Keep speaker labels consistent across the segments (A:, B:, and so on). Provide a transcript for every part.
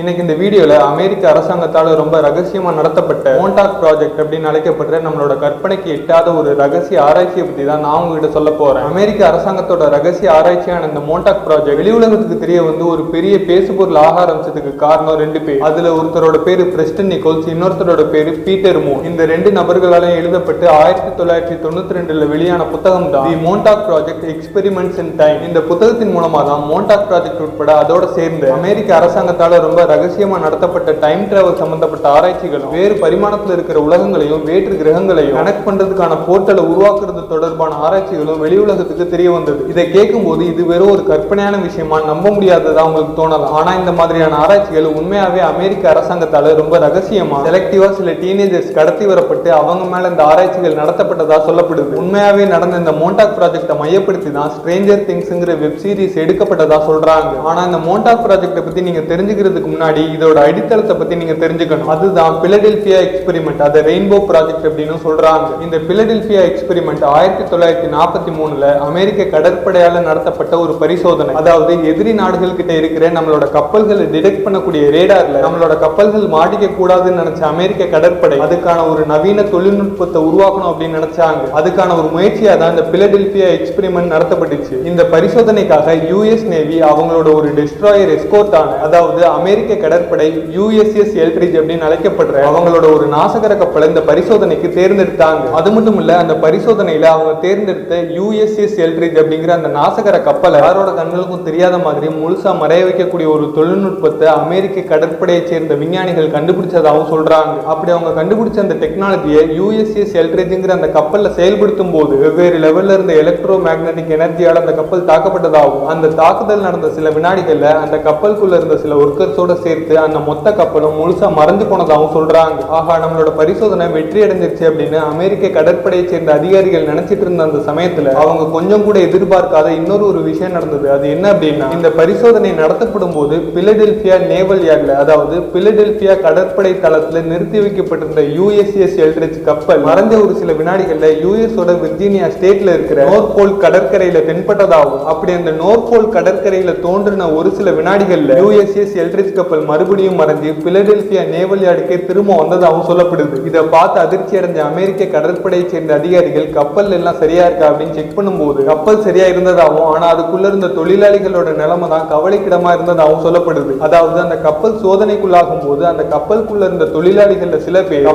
A: இன்னைக்கு இந்த வீடியோல அமெரிக்க அரசாங்கத்தால் ரொம்ப ரகசியமா நடத்தப்பட்ட மோன்டாக் ப்ராஜெக்ட் அப்படின்னு அழைக்கப்படுற நம்மளோட கற்பனைக்கு எட்டாத ஒரு ரகசிய ஆராய்ச்சியை பத்தி தான் நான் உங்ககிட்ட சொல்ல போறேன். அமெரிக்க அரசாங்கத்தோட ரகசிய ஆராய்ச்சியான இந்த மோன்டாக் ப்ராஜெக்ட் வெளி உலகத்துக்கு தெரிய வந்து ஒரு பெரிய பேசுபொருள் ஆக ஆரம்பிச்சதுக்கு காரணம் ரெண்டு பேர். அதுல ஒருத்தரோட பேரு பிரெஸ்டன் நிக்கோல்ஸ், இன்னொருத்தரோட பேரு பீட்டர் மூன். இந்த ரெண்டு நபர்களாலும் எழுதப்பட்டு 1992 வெளியான புத்தகம் தான் தி மோன்டாக் ப்ராஜெக்ட் எக்ஸ்பெரிமெண்ட்ஸ் இன் டைம். இந்த புத்தகத்தின் மூலமா தான் மோன்டாக் ப்ராஜெக்ட் உட்பட அதோட சேர்ந்து அமெரிக்க அரசாங்கத்தால ரொம்ப ரகசியமா நடத்தப்பட்ட டைம் டிராவல் சம்பந்தப்பட்ட ஆராய்ச்சிகளும் வேறு பரிமாணத்தில் இருக்கிற உலகங்களையும் வேற்று கிரகங்களையும் கனெக்ட் பண்றதுக்கான போர்ட்டலை உருவாக்குறது தொடர்பான ஆராய்ச்சிகளும் வெளி உலகத்துக்கு தெரிய வந்தது. இதை கேட்கும் போது இது வெறும் ஒரு கற்பனையான விஷயமா நம்ப முடியாததா உங்களுக்கு தோணலாம். ஆனா இந்த மாதிரியான ஆராய்ச்சிகள் உண்மையாவே அமெரிக்க அரசாங்கத்தால ரொம்ப ரகசியமா செலக்டிவா சில டீனேஜர்ஸ் கடத்தி வரப்பட்டு அவங்க மேல இந்த ஆராய்ச்சிகள் நடத்தப்பட்டதா சொல்லப்படுது. உண்மையாவே நடந்த இந்த மோன்டாக் ப்ராஜெக்டை மையப்படுத்தி தான் ஸ்ட்ரேஞ்சர் திங்ஸ்ங்கிற வெப் சீரிஸ் எடுக்கப்பட்டதா சொல்றாங்க. ஆனா இந்த மோன்டாக் ப்ராஜெக்டை பத்தி நீங்க தெரிஞ்சுக்கிறதுக்கு முன்னாடி இதோட அடித்தளத்தை பத்தி நீங்க தெரிஞ்சுக்கணும். அதுதான் பிலடெல்பியா எக்ஸ்பெரிமெண்ட், அதை ரெயின்போ ப்ராஜெக்ட் அப்படின்னு சொல்றாங்க. இந்த பிலடெல்பியா எக்ஸ்பெரிமெண்ட் 1943 அமெரிக்க கடற்படையால நடத்தப்பட்ட ஒரு பரிசோதனை. அதாவது எதிரி நாடுகள் கிட்ட இருக்கிற நம்மளோட கப்பல்களை டிடெக்ட் பண்ணக்கூடிய ரேடார்ல நம்மளோட கப்பல்கள் மாட்டிக்க கூடாதுன்னு நினைச்ச அமெரிக்க கடற்படை அதுக்கான ஒரு நவீன தொழில்நுட்பத்தை உருவாக்கணும் அப்படின்னு நினைச்சாங்க. அதுக்கான ஒரு முயற்சியா தான் இந்த பிலடெல்பியா எக்ஸ்பெரிமெண்ட் நடத்தப்பட்டுச்சு. இந்த பரிசோதனைக்காக யுஎஸ் நேவி அவங்களோட ஒரு டெஸ்ட்ராயர் எஸ்கோர்ட் ஆன, அதாவது அமெரிக்க கடற்படை யுஎஸ்எஸ் எல்ட்ரிட்ஜ் அப்படின்னு அழைக்கப்படுற அவங்களோட ஒரு நாசகர கப்பலை இந்த பரிசோதனைக்கு தேர்ந்தெடுத்தாங்க. அது மட்டும் இல்ல, அந்த பரிசோதனையில அவங்க தேர்ந்தெடுத்த யுஎஸ்எஸ் எல்ட்ரிட்ஜ் அப்படிங்கிற அந்த நாசகர கப்பலை யாரோட கண்களுக்கும் தெரியாத மாதிரி முழுசா மறைய வைக்கக்கூடிய ஒரு தொழில்நுட்பத்தை அமெரிக்க கடற்படையை சேர்ந்த விஞ்ஞானிகள் கண்டுபிடிச்சதாகவும் சொல்றாங்க. அப்படி அவங்க கண்டுபிடிச்ச அந்த டெக்னாலஜியை யுஎஸ்எஸ் எல்ட்ரிட்ஜ்ங்கிற அந்த கப்பல்ல செயல்படுத்தும் போது வெவ்வேறு லெவல்ல இருந்த எலக்ட்ரோ மேக்னெட்டிக் எனர்ஜியால் அந்த கப்பல் தாக்கப்பட்டதாகவும், அந்த தாக்குதல் நடந்த சில வினாடிகள்ல அந்த கப்பலுக்குள்ள இருந்த சில ஒர்க்கர்ஸோட சேர்த்து அந்த மொத்த கப்பலும் முழுசா மறைஞ்சு போனதாகவும் சொல்றாங்க. ஆகா, நம்மளோட பரிசோதனை வெற்றி அடைஞ்சிருச்சு அப்படின்னு அமெரிக்க கடற்படையை சேர்ந்த அதிகாரிகள் நினைச்சிட்டு இருந்த அந்த சமயத்துல அவங்க கொஞ்சம் கூட எதிர்பார்க்காத இன்னொரு ஒரு விஷயம் நடந்தது. அது என்ன அப்படின்னா, இந்த பரிசோதனை நடத்தப்படும் போது பிலடெல்பியா நேவல் யார்ட்ல, அதாவது பிலடெல்பியா கடற்படை தளத்துல நிறுத்தி வைக்கப்பட்டிருந்த யுஎஸ்எஸ் எல்ட்ரிட்ஜ் கப்பல் மறைஞ்ச ஒரு சில வினாடிகள்ல யுஎஸோட விர்ஜீனியா ஸ்டேட்ல இருக்கிற நோர்போல் கடற்கரையில தென்பட்டதாகவும், அப்படி அந்த நோர்போல் கடற்கரையில தோன்றின ஒரு சில வினாடிகள்ல யுஎஸ்எஸ் எல்ட்ரிட்ஜ் கப்பல் மறுபடியும் மறைஞ்சு பிலடெல்பியா நேவல் யார்டுக்கே திரும்ப வந்ததாகவும் சொல்லப்படுது. இதை பார்த்து அதிர்ச்சி அடைஞ்ச அமெரிக்க கடற்படையை சேர்ந்த அதிகாரிகள் கப்பல் எல்லாம் சரியா இருக்கா அப்படின்னு செக் பண்ணும்போது கப்பல் சரியா இருந்ததாகவும், ஆனா அதுக்குள்ள இருந்த தொழிலாளிகளோட நிலைமை தான் கவலைக்கிடமா இருந்ததாகவும் சொல்லப்படுது. அதாவது அந்த கப்பல் சோதனைக்குள்ளாகும் போது அந்த கப்பலுக்குள்ள இருந்த தொழிலாளிகள்ல சில பேர்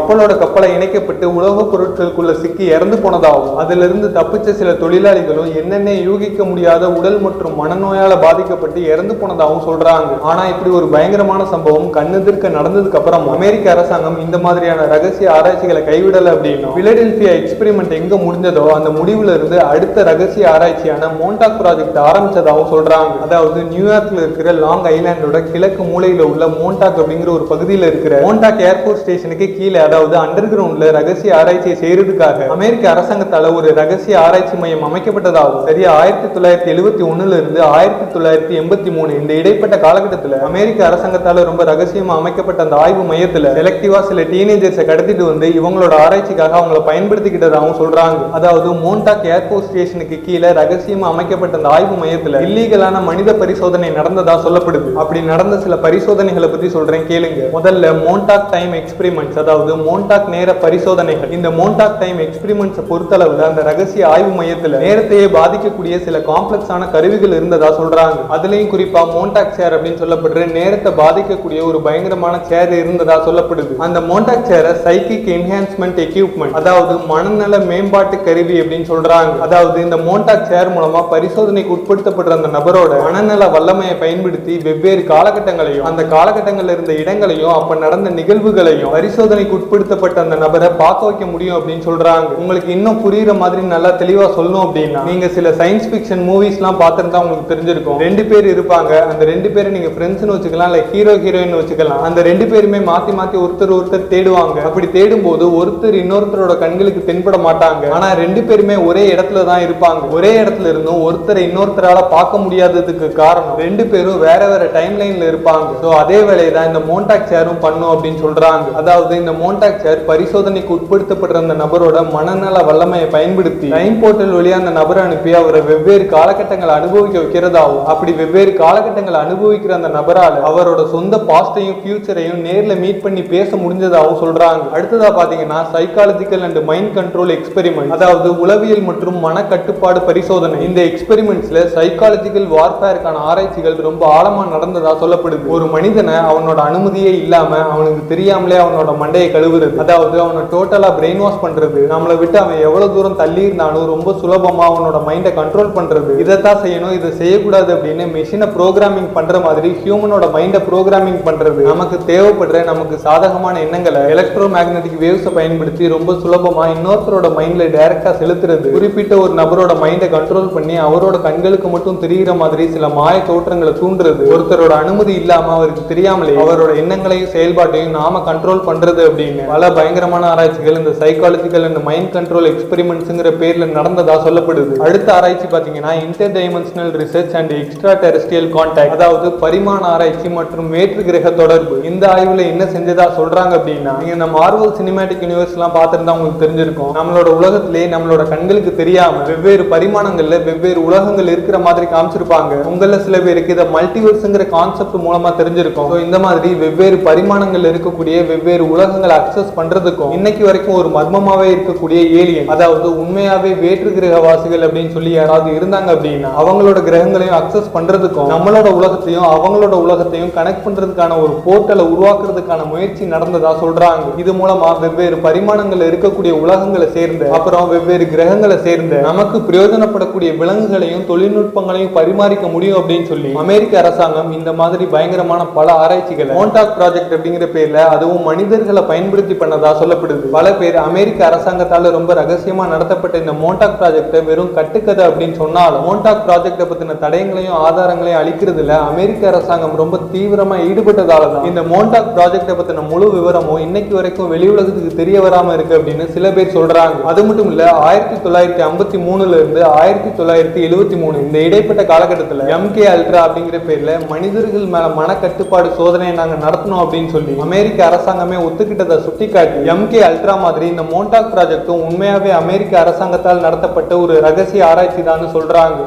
A: கப்பலை இணைக்கப்பட்டு உலோக பொருட்களுக்குள்ள சிக்கி இறந்து போனதாகவும், அதுல இருந்து தப்பிச்ச சில தொழிலாளிகளும் என்னென்ன யூகிக்க முடியாத உடல் மற்றும் மனநோயால பாதிக்கப்பட்டு இறந்து போனதாகவும் சொல்றாங்க. ஆனா இப்படி ஒரு பயங்கரமான சம்பவம் கண்ணெதிர்க்க நடந்ததுக்கு அப்புறம் அமெரிக்க அரசாங்கம் இந்த மாதிரியான ரகசிய ஆராய்ச்சிகளை கைவிடல அப்படின்னு பிலடெல்பியா எக்ஸ்பெரிமெண்ட் எங்க முடிஞ்சதோ அந்த முடிவுல இருந்து அடுத்த ரகசிய ஆராய்ச்சியான மோன்டாக் ப்ராஜெக்ட் ஆரம்பிச்சதாகவும் சொல்றாங்க. அதாவது நியூயார்க்ல இருக்கிற லாங் ஐலாண்டோட கிழக்கு மூலையில உள்ள மோன்டாக் அப்படிங்கிற ஒரு பகுதியில் இருக்கிற மோன்டாக் ஏர்போர்ட் ஸ்டேஷனுக்கு கீழே, அதாவது அண்டர் கிரவுண்ட்ல ரகசிய ஆராய்ச்சியை செய்யறதுக்காக அமெரிக்க அரசாங்கத்தால ஒரு ரகசிய ஆராய்ச்சி மையம் அமைக்கப்பட்டதாகவும், சரியா 1971 இருந்து 1983 இந்த இடைப்பட்ட காலகட்டத்தில் அமெரிக்க அரசாங்கத்தால ரொம்ப ரகசியமா அமைக்கப்பட்ட அந்த ஆய்வு மையத்துல செலக்டிவா சில டீனேஜர்ஸை கடத்திட்டு வந்து இவங்களோட ஆராய்ச்சிக்காக அவங்களை பயன்படுத்திக்கிட்டதாகவும் சொல்றாங்க. அதாவது மோன்டாக் ஏர்போர்ட் ஸ்டேஷனுக்கு கீழே ரகசியமா அமைக்கப்பட்ட அந்த ஆய்வு மையத்துல இல்லீகலான மனித பரிசோதனை நடந்ததா சொல்லப்படுது. அப்படி நடந்த சில பரிசோதனைகளை பத்தி சொல்றேன் கேளுங்க. முதல்ல மோன்டாக் டைம் எக்ஸ்பெரிமெண்ட்ஸ், அதாவது மோன்டாக் நேர பரிசோதனைகள். இந்த மோன்டாக் டைம் எக்ஸ்பெரிமெண்ட்ஸ் பொறுத்தளவுல அந்த ரகசிய ஆய்வு மையத்துல நேரத்தையே பாதிக்கக்கூடிய சில காம்ப்ளெக்ஸான கருவிகள் இருந்ததா சொல்றாங்க. அதுலயும் குறிப்பா மோன்டாக் சேர் அப்படின்னு சொல்லப்படுற நேரத்தை பாதிக்கக்கூடிய ஒரு பயங்கரமான சேர் இருந்ததா சொல்லப்படுது. அந்த மோன்டாக் சேரை சைக்கிக் என்ஹான்ஸ்மெண்ட் எக்யூப்மெண்ட், அதாவது மனநல மேம்பாட்டு கருவி அப்படின்னு சொல்றாங்க. அதாவது இந்த மோன்டாக் சேர் மூலமா பரிசோதனைக்கு உட்படுத்தப்படுற அந்த நபரோட மனநல வல்லமையை பயன்படுத்தி வெவ்வேறு காலகட்டங்களையும் அந்த காலகட்டங்கள்ல இருந்த இடங்களையும் அப்ப நடந்த நிகழ்வுகளையும் பரிசோதனைக்கு உட்படுத்தப்பட்ட அந்த நபரை பார்க்க வைக்க முடியும் அப்படின்னு சொல்றாங்க. உங்களுக்கு இன்னும் புரியுற மாதிரி நல்லா தெளிவா சொல்லணும் அப்படின்னா, நீங்க சில சயின்ஸ் பிக்ஷன் மூவிஸ் எல்லாம் பார்த்துருந்தா உங்களுக்கு தெரிஞ்சிருக்கும். ரெண்டு பேர் இருப்பாங்க, அந்த ரெண்டு பேரை நீங்க ஃப்ரெண்ட்ஸ்னு வச்சுக்கலாம், இல்ல ஹீரோ ஹீரோயின் வச்சுக்கலாம். அந்த ரெண்டு பேருமே மாத்தி மாத்தி ஒருத்தர் தேடுவாங்க. அப்படி தேடும் போது ஒருத்தர் இன்னொருத்தரோட கண்களுக்கு தென்பட மாட்டாங்க. ஆனா ரெண்டு பேருமே ஒரே இடத்துல தான் இருப்பாங்க. ஒரே இடத்துல இருந்தும் ஒருத்தரை இன்னொருத்தரால பார்க்க முடியாததுக்கு காரணம் ரெண்டு பேரும் வேற வேற டைம் லைன்ல இருப்பாங்க. சோ அதே வேலையை தான் இந்த மோன்டாக் சேரும் பண்ணும் அப்படின்னு சொல்றாங்க. அதாவது இந்த மோன்டாக் சேர் பரிசோதனைக்கு உட்படுத்தப்படுற அந்த நபரோட மனநல வல்லமையை பயன்படுத்தி டைம் போர்ட்டல் வழியா அந்த நபரை அனுப்பி அவரை வெவ்வேறு காலகட்டங்களை அனுபவிக்க வைக்கிறதாவும், அப்படி வெவ்வேறு காலகட்டங்களை அனுபவிக்கிற அந்த நபரால் அவரோட அவரோட சொந்த பாஸ்டையும் ஃபியூச்சரையும் நேர்ல மீட் பண்ணி பேச முடிஞ்சதாகவும் சொல்றாங்க. அடுத்ததா பாத்தீங்கன்னா psychological and mind control experiment, அதாவது உளவியல் மற்றும் மன கட்டுப்பாடு பரிசோதனை. இந்த எக்ஸ்பெரிமெண்ட்ஸ்ல சைக்காலஜிக்கல் வார்ஃபேருக்கான ஆராய்ச்சிகள் ரொம்ப ஆழமா நடந்ததா சொல்லப்படுது. ஒரு மனிதனை அவனோட அனுமதியே இல்லாம அவனுக்கு தெரியாமலே அவனோட மண்டையை கழுவுறது, அதாவது அவனை டோட்டலா பிரெயின் வாஷ் பண்றது, நம்மளை விட்டு அவன் எவ்வளவு தூரம் தள்ளி இருந்தாலும் ரொம்ப சுலபமா அவனோட மைண்டை கண்ட்ரோல் பண்றது, இதைத்தான் செய்யணும் இதை செய்யக்கூடாது அப்படின்னு மெஷினை ப்ரோக்ராமிங் பண்ற மாதிரி ஹியூமனோட மைண்டை ப்ரோக்ராமிங் பண்றது. நமக்கு தேவைப்படுற நமக்கு சாதகமான எண்ணங்களை எலக்ட்ரோ மேக்னெட்டிக் வேவ்ஸை பயன்படுத்தி ரொம்ப சுலபமா இன்னொருத்தரோட மைண்ட்ல டைரக்டா செலுத்துறது, குறிப்பிட்ட ஒரு நபரோட மைண்டை கண்ட்ரோல் பண்ணி அவரோட கண்களுக்கு மட்டும் தெரிகிற மாதிரி சில மாய தோற்றங்களை தூண்டுறது, ஒருத்தரோட அனுமதி இல்லாம அவருக்கு தெரியாமலே அவரோட எண்ணங்களையும் செயல்பாட்டையும் நாம கண்ட்ரோல் பண்றது அப்படின்னு பல பயங்கரமான ஆராய்ச்சிகள் இந்த சைக்காலஜிக்கல் அண்ட் மைண்ட் கண்ட்ரோல் எக்ஸ்பெரிமெண்ட்ஸ்ங்கிற பேர்ல நடந்ததா சொல்லப்படுது. அடுத்த ஆராய்ச்சி பாத்தீங்கன்னா interdimensional research and extraterrestrial contact, அதாவது பரிமாண ஆராய்ச்சி மற்றும் வேற்று கிரக தொடர்பு. இந்த ஆய்வுல என்ன செஞ்சதா சொல்றாங்க அப்படின்னா, நீங்க இந்த மார்வல் சினிமேட்டிக் யூனிவர்ஸ் எல்லாம் பார்த்திருந்தா உங்களுக்கு தெரிஞ்சிருக்கும், நம்மளோட உலகத்திலே நம்மளோட கண்களுக்கு தெரியாம வெவ்வேறு பரிமாணங்கள்ல வெவ்வேறு உலகங்கள் இருக்கிற மாதிரி காமிச்சிருப்பாங்க. உங்கள சில பேருக்கு இதை மல்டிவர்ஸ்ங்கிற கான்செப்ட் மூலமா தெரிஞ்சிருக்கும். இந்த மாதிரி வெவ்வேறு பரிமாணங்கள் இருக்கக்கூடிய வெவ்வேறு உலகங்களை அக்சஸ் பண்றதுக்கும் இன்னைக்கு வரைக்கும் ஒரு மர்மமாவே இருக்கக்கூடிய ஏலியன், அதாவது உண்மையாவே வேற்று கிரகவாசிகள் அப்படின்னு சொல்லி யாராவது இருந்தாங்க அப்படின்னா அவங்களோட கிரகங்களையும் அக்சஸ் பண்றதுக்கும் நம்மளோட உலகத்தையும் அவங்களோட உலகத்தையும் கனெக்ட் பண்றதுக்கான ஒரு போர்ட்டலை உருவாக்குறதுக்கான முயற்சி நடந்ததா சொல்றாங்க. இது மூலமா வெவ்வேறு பரிமாணங்கள் இருக்கக்கூடிய உலகங்களை சேர்ந்து அப்புறம் வெவ்வேறு கிரகங்களை சேர்ந்து நமக்கு பிரயோஜனப்படக்கூடிய விலங்குகளையும் தொழில்நுட்பங்களையும் பரிமாறிக்க முடியும் அப்படின்னு சொல்லி அமெரிக்க அரசாங்கம் இந்த மாதிரி பயங்கரமான பல ஆராய்ச்சிகளை மோன்டாக் ப்ராஜெக்ட் அப்படிங்கிற பேர்ல அதுவும் மனிதர்களை பயன்படுத்தி பண்ணதா சொல்லப்படுது. பல பேர் அமெரிக்க அரசாங்கத்தால ரொம்ப ரகசியமா நடத்தப்பட்ட இந்த மோன்டாக் ப்ராஜெக்டை வெறும் கட்டுக்கதை அப்படின்னு சொன்னாலும் மோன்டாக் ப்ராஜெக்டை பத்தின தடயங்களையும் ஆதாரங்களையும் அளிக்கிறதுல அமெரிக்க அரசாங்கம் ரொம்ப தீவிரமா ஈடுபட்டதால தான் இந்த மோன்டாக் ப்ராஜெக்டை பத்தின முழு விவரமும் இன்னைக்கு வரைக்கும் வெளி உலகத்துக்கு தெரிய வராம இருக்கு அப்படின்னு சில பேர் சொல்றாங்க. அது மட்டும் இல்ல 1953 இருந்து 1973 இந்த இடைப்பட்ட காலகட்டத்தில் MK அல்ட்ரா அப்படிங்கிற பேர்ல மனிதர்கள் மேல மன கட்டுப்பாடு சோதனையை நாங்க நடத்தணும் அப்படின்னு சொல்லி அமெரிக்க அரசாங்கமே ஒத்துக்கிட்டதை சுட்டிக்காட்டி MK அல்ட்ரா மாதிரி இந்த மோன்டாக் ப்ராஜெக்டும் உண்மையாவே அமெரிக்க அரசாங்கத்தால் நடத்தப்பட்ட ஒரு ரகசிய ஆராய்ச்சி தான் சொல்றாங்க.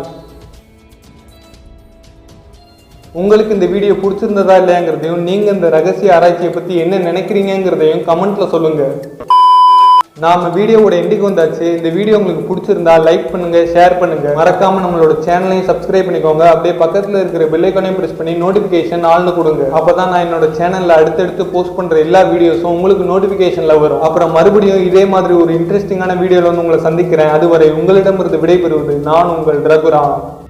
A: உங்களுக்கு இந்த வீடியோ பிடிச்சிருந்ததா இல்லையாங்கிறதையும் நீங்க இந்த ரகசிய ஆராய்ச்சியை பத்தி என்ன நினைக்கிறீங்கிறதையும் கமெண்ட்ல சொல்லுங்க. நாம வீடியோவோட எண்டிக்கு வந்தாச்சு. இந்த வீடியோ உங்களுக்கு பிடிச்சிருந்தா லைக் பண்ணுங்க, ஷேர் பண்ணுங்க, மறக்காம நம்மளோட சேனலையும் சப்ஸ்கிரைப் பண்ணிக்கோங்க. அப்படியே பக்கத்துல இருக்கிற பெல் ஐகானையும் பிரஸ் பண்ணி நோட்டிபிகேஷன் ஆல்னு கொடுங்க. அப்பதான் நான் என்னோட சேனல்ல அடுத்தடுத்து போஸ்ட் பண்ற எல்லா வீடியோஸும் உங்களுக்கு நோட்டிபிகேஷன்ல வரும். அப்புறம் மறுபடியும் இதே மாதிரி ஒரு இன்ட்ரெஸ்டிங்கான வீடியோல வந்து உங்களை சந்திக்கிறேன். அதுவரை உங்களிடமிருந்து விடைபெறுவது நான் உங்கள் ரகுராம்.